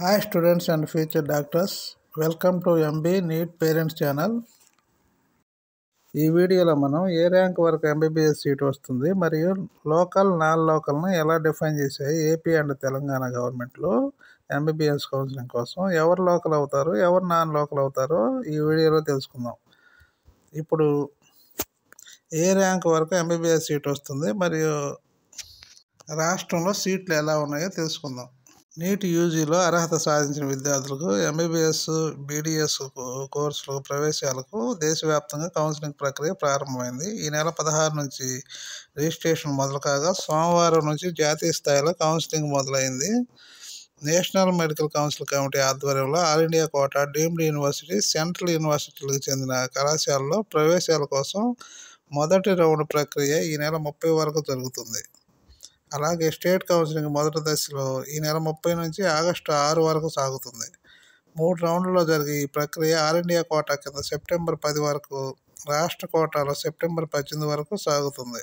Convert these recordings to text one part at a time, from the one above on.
Hi students and future doctors, welcome to MB NEET Parents channel. ఈ వీడియోలో మనం ఏ rank వరకు ఎంబీబీఎస్ సీట్ వస్తుంది మరియు లోకల్ నాన్ లోకల్ను ఎలా డిఫైన్ చేశాయి ఏపీ అండ్ తెలంగాణ గవర్నమెంట్లో ఎంబీబీఎస్ కౌన్సిలింగ్ కోసం. ఎవరు లోకల్ అవుతారు, ఎవరు నాన్ లోకల్ అవుతారో ఈ వీడియోలో తెలుసుకుందాం. ఇప్పుడు ఏ ర్యాంక్ వరకు ఎంబీబీఎస్ సీట్ వస్తుంది మరియు రాష్ట్రంలో సీట్లు ఎలా ఉన్నాయో తెలుసుకుందాం. నీట్ యూజీలో అర్హత సాధించిన విద్యార్థులకు ఎంబీబీఎస్, బీడీఎస్ కోర్సులకు ప్రవేశాలకు దేశవ్యాప్తంగా కౌన్సిలింగ్ ప్రక్రియ ప్రారంభమైంది. ఈ నెల 16 నుంచి రిజిస్ట్రేషన్ మొదలు కాగా సోమవారం నుంచి జాతీయ స్థాయిలో కౌన్సిలింగ్ మొదలైంది. నేషనల్ మెడికల్ కౌన్సిల్ కమిటీ ఆధ్వర్యంలో all India quota, deemed university, central యూనివర్సిటీలకు చెందిన కళాశాలలో ప్రవేశాల కోసం మొదటి రౌండ్ ప్రక్రియ ఈ నెల 30 వరకు జరుగుతుంది. అలాగే స్టేట్ కౌన్సిలింగ్ మొదటి దశలో ఈ నెల 30 నుంచి ఆగస్టు 6 వరకు సాగుతుంది. 3 రౌండ్లలో జరిగే ఈ ప్రక్రియ ఆల్ ఇండియా కోటా కింద సెప్టెంబర్ 10 వరకు, రాష్ట్ర కోటాలో సెప్టెంబర్ 18 వరకు సాగుతుంది.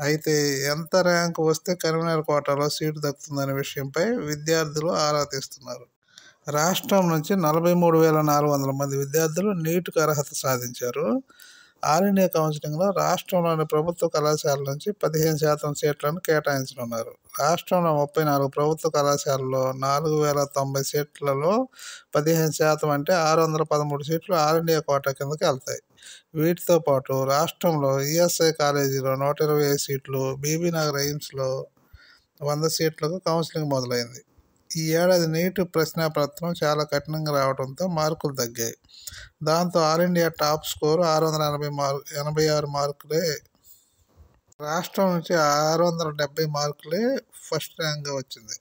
అయితే ఎంత ర్యాంకు వస్తే కన్వీనర్ కోటాలో సీటు దక్కుతుందనే విషయంపై విద్యార్థులు ఆరా తీస్తున్నారు. రాష్ట్రం నుంచి 43,400 మంది విద్యార్థులు నీట్కు అర్హత సాధించారు. ఆల్ ఇండియా కౌన్సిలింగ్లో రాష్ట్రంలోని ప్రభుత్వ కళాశాల నుంచి 15% సీట్లను కేటాయించనున్నారు. రాష్ట్రంలో 34 ప్రభుత్వ కళాశాలలో 4,090 సీట్లలో 15% అంటే 613 సీట్లు ఆల్ ఇండియా కోటా కిందకి వెళ్తాయి. వీటితో పాటు రాష్ట్రంలో ఈఎస్ఐ కాలేజీలో 125 సీట్లు, బీబీ నగర్ ఎయిమ్స్లో 100 సీట్లకు కౌన్సిలింగ్ మొదలైంది. ఈ ఏడాది నీట్ ప్రశ్నాపత్రం చాలా కఠినంగా రావడంతో మార్కులు తగ్గాయి. దాంతో ఆల్ ఇండియా టాప్ స్కోరు 686 మార్కులే. రాష్ట్రం నుంచి 670 మార్కులే ఫస్ట్ ర్యాంక్గా వచ్చింది.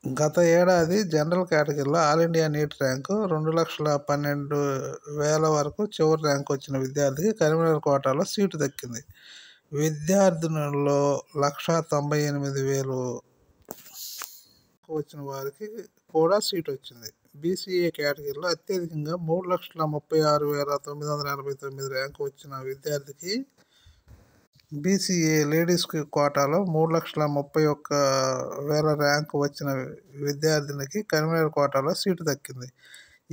గత ఏడాది జనరల్ కేటగిరీలో ఆల్ ఇండియా నీట్ ర్యాంకు 2,12,000 వరకు చివరి ర్యాంకు వచ్చిన విద్యార్థికి కన్వీనర్ కోటాలో సీటు దక్కింది. విద్యార్థినుల్లో 1,98,000 వచ్చిన వారికి కూడా సీటు వచ్చింది. బీసీఏ కేటగిరీలో అత్యధికంగా 3,36,989 ర్యాంకు వచ్చిన విద్యార్థికి, బీసీఏ లేడీస్ కోటాలో 3,31,000 ర్యాంకు వచ్చిన విద్యార్థినికి కన్వీనర్ కోటాలో సీటు దక్కింది.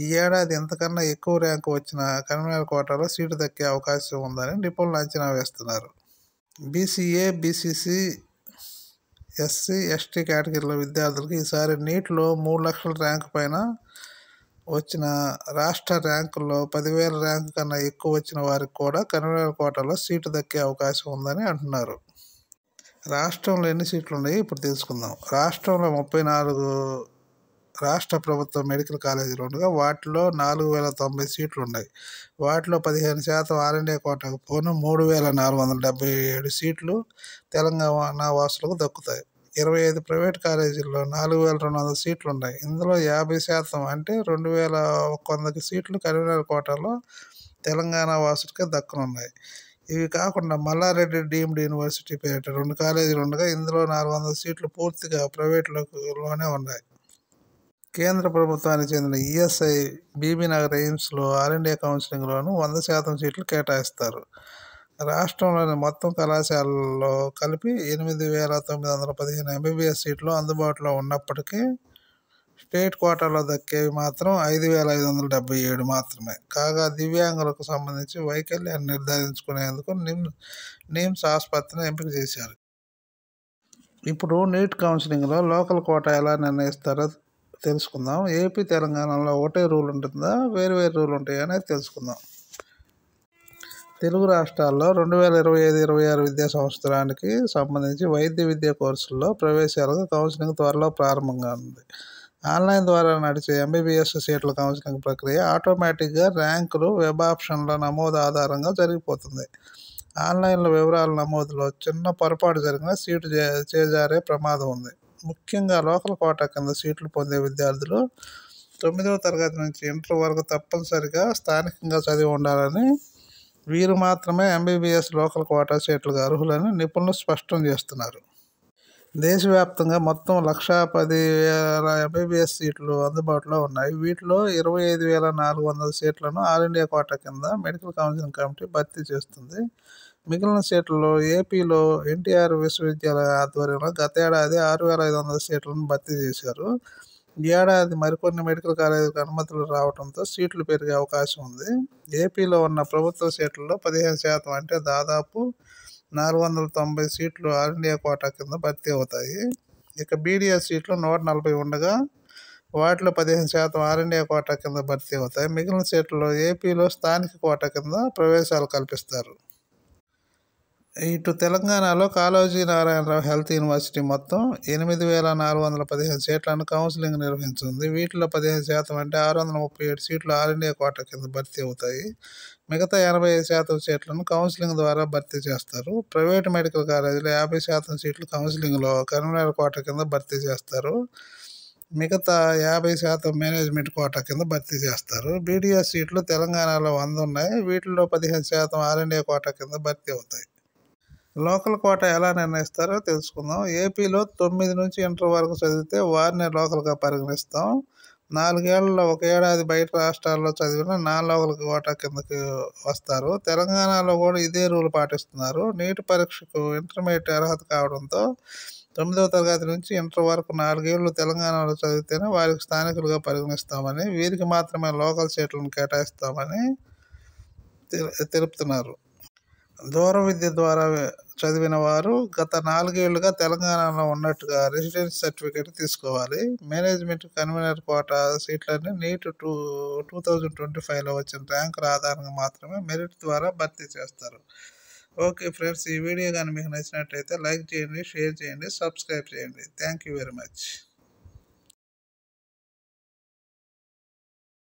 ఈ ఏడాది ఎంతకన్నా ఎక్కువ ర్యాంకు వచ్చిన కన్వీనర్ కోటాలో సీటు దక్కే అవకాశం ఉందని నిపుణులు అంచనా వేస్తున్నారు. బీసీఏ, బీసీసీ, ఎస్సీ, ఎస్టీ కేటగిరీల విద్యార్థులకు ఈసారి నీట్లో 3 లక్షల ర్యాంకు పైన వచ్చిన, రాష్ట్ర ర్యాంకుల్లో 10,000 ర్యాంకు కన్నా ఎక్కువ వచ్చిన వారికి కూడా కన్వీనర్ కోటాలో సీటు దక్కే అవకాశం ఉందని అంటున్నారు. రాష్ట్రంలో ఎన్ని సీట్లు ఉన్నాయో ఇప్పుడు తెలుసుకుందాం. రాష్ట్రంలో 34 రాష్ట్ర ప్రభుత్వ మెడికల్ కాలేజీలు ఉండగా వాటిలో 4,090 సీట్లు ఉన్నాయి. వాటిలో 15% ఆల్ ఇండియా కోటాకు పోను 3,477 సీట్లు తెలంగాణ వాసులకు దక్కుతాయి. 25 ప్రైవేట్ కాలేజీల్లో 4,200 సీట్లు ఉన్నాయి. ఇందులో 50% అంటే 2,100 సీట్లు కన్వీనర్ కోటాలో తెలంగాణ వాసులకే దక్కనున్నాయి. ఇవి కాకుండా మల్లారెడ్డి డీమ్డ్ యూనివర్సిటీ పేరిట 2 కాలేజీలు ఉండగా ఇందులో 400 సీట్లు పూర్తిగా ప్రైవేట్లోనే ఉన్నాయి. కేంద్ర ప్రభుత్వానికి చెందిన ఈఎస్ఐ, బీబీ నగర్ ఎయిమ్స్లో ఆల్ ఇండియా కౌన్సిలింగ్లోనూ 100% సీట్లు కేటాయిస్తారు. రాష్ట్రంలోని మొత్తం కళాశాలల్లో కలిపి 8,915 ఎంబీబీఎస్ సీట్లు అందుబాటులో ఉన్నప్పటికీ స్టేట్ కోటాలో దక్కేవి మాత్రం 5,577 మాత్రమే. కాగా దివ్యాంగులకు సంబంధించి వైకల్యాన్ని నిర్ధారించుకునేందుకు నిమ్స్ ఆసుపత్రిని ఎంపిక చేశారు. ఇప్పుడు నీట్ కౌన్సిలింగ్లో లోకల్ కోటా ఎలా నిర్ణయిస్తారో తెలుసుకుందాం. ఏపీ, తెలంగాణలో ఒకటే రూల్ ఉంటుందా, వేరు రూల్ ఉంటాయా అనేది తెలుసుకుందాం. తెలుగు రాష్ట్రాల్లో 2025-26 విద్యా సంవత్సరానికి సంబంధించి వైద్య విద్యా కోర్సుల్లో ప్రవేశాలకు కౌన్సిలింగ్ త్వరలో ప్రారంభంగా ఉంది. ఆన్లైన్ ద్వారా నడిచే ఎంబీబీఎస్ సీట్ల కౌన్సిలింగ్ ప్రక్రియ ఆటోమేటిక్గా ర్యాంకులు, వెబ్ ఆప్షన్ల నమోదు ఆధారంగా జరిగిపోతుంది. ఆన్లైన్లో వివరాల నమోదులో చిన్న పొరపాటు జరిగినా సీటు చేజారే ప్రమాదం ఉంది. ముఖ్యంగా లోకల్ కోటా కింద సీట్లు పొందే విద్యార్థులు 9వ తరగతి నుంచి ఇంటర్ వరకు తప్పనిసరిగా స్థానికంగా చదివి ఉండాలని, వీరు మాత్రమే ఎంబీబీఎస్ లోకల్ కోటా సీట్లకు అర్హులని నిపుణులు స్పష్టం చేస్తున్నారు. దేశవ్యాప్తంగా మొత్తం 1,10,000 ఎంబీబీఎస్ సీట్లు అందుబాటులో ఉన్నాయి. వీటిలో 25,400 సీట్లను ఆల్ ఇండియా కోటా కింద మెడికల్ కౌన్సిలింగ్ కమిటీ భర్తీ చేస్తుంది. మిగిలిన సీట్లలో ఏపీలో ఎన్టీఆర్ విశ్వవిద్యాలయ ఆధ్వర్యంలో గత ఏడాది 6,500 సీట్లను భర్తీ చేశారు. ఈ ఏడాది మరికొన్ని మెడికల్ కాలేజీలకు అనుమతులు రావడంతో సీట్లు పెరిగే అవకాశం ఉంది. ఏపీలో ఉన్న ప్రభుత్వ సీట్లలో 15% అంటే దాదాపు 490 సీట్లు ఆల్ ఇండియా కోటా కింద భర్తీ అవుతాయి. ఇక బీడీఎస్ సీట్లు 140 ఉండగా వాటిలో 15% ఆల్ ఇండియా కోటా కింద భర్తీ అవుతాయి. మిగిలిన సీట్లలో ఏపీలో స్థానిక కోటా కింద ప్రవేశాలు కల్పిస్తారు. ఇటు తెలంగాణలో కాళోజీ నారాయణరావు హెల్త్ యూనివర్సిటీ మొత్తం 8,415 సీట్లను కౌన్సిలింగ్ నిర్వహించింది. వీటిలో 15% అంటే 637 సీట్లు ఆల్ ఇండియా కోటా కింద భర్తీ అవుతాయి. మిగతా 85% సీట్లను కౌన్సిలింగ్ ద్వారా భర్తీ చేస్తారు. ప్రైవేటు మెడికల్ కాలేజీలో 50% సీట్లు కౌన్సిలింగ్లో కన్వీనర్ కోటా కింద భర్తీ చేస్తారు. మిగతా 50% మేనేజ్మెంట్ కోటా కింద భర్తీ చేస్తారు. బీడీఎస్ సీట్లు తెలంగాణలో 100 ఉన్నాయి. వీటిలో 15% ఆల్ ఇండియా కోటా కింద భర్తీ అవుతాయి. లోకల్ కోటా ఎలా నిర్ణయిస్తారో తెలుసుకుందాం. ఏపీలో 9 నుంచి ఇంటర్ వరకు చదివితే వారిని లోకల్గా పరిగణిస్తాం. 4 ఏళ్లలో 1 ఏడాది బయట రాష్ట్రాల్లో చదివిన నాన్ లోకల్ కోటా కిందకి వస్తారు. తెలంగాణలో కూడా ఇదే రూల్ పాటిస్తున్నారు. నీట్ పరీక్షకు ఇంటర్మీడియట్ అర్హత కావడంతో 9వ తరగతి నుంచి ఇంటర్ వరకు 4 ఏళ్లు తెలంగాణలో చదివితేనే వారికి స్థానికులుగా పరిగణిస్తామని, వీరికి మాత్రమే లోకల్ సీట్లను కేటాయిస్తామని తెలుపుతున్నారు. దూర విద్య ద్వారా చదివిన వారు గత 4 ఏళ్లుగా తెలంగాణలో ఉన్నట్టుగా రెసిడెన్స్ సర్టిఫికేట్ తీసుకోవాలి. మేనేజ్మెంట్ కన్వీనర్ కోటా సీట్లన్నీ నీట్ 2025లో వచ్చిన ర్యాంకుల ఆధారంగా మాత్రమే మెరిట్ ద్వారా భర్తీ చేస్తారు. ఓకే ఫ్రెండ్స్, ఈ వీడియో కానీ మీకు నచ్చినట్లయితే లైక్ చేయండి, షేర్ చేయండి, సబ్స్క్రైబ్ చేయండి. Thank you very much.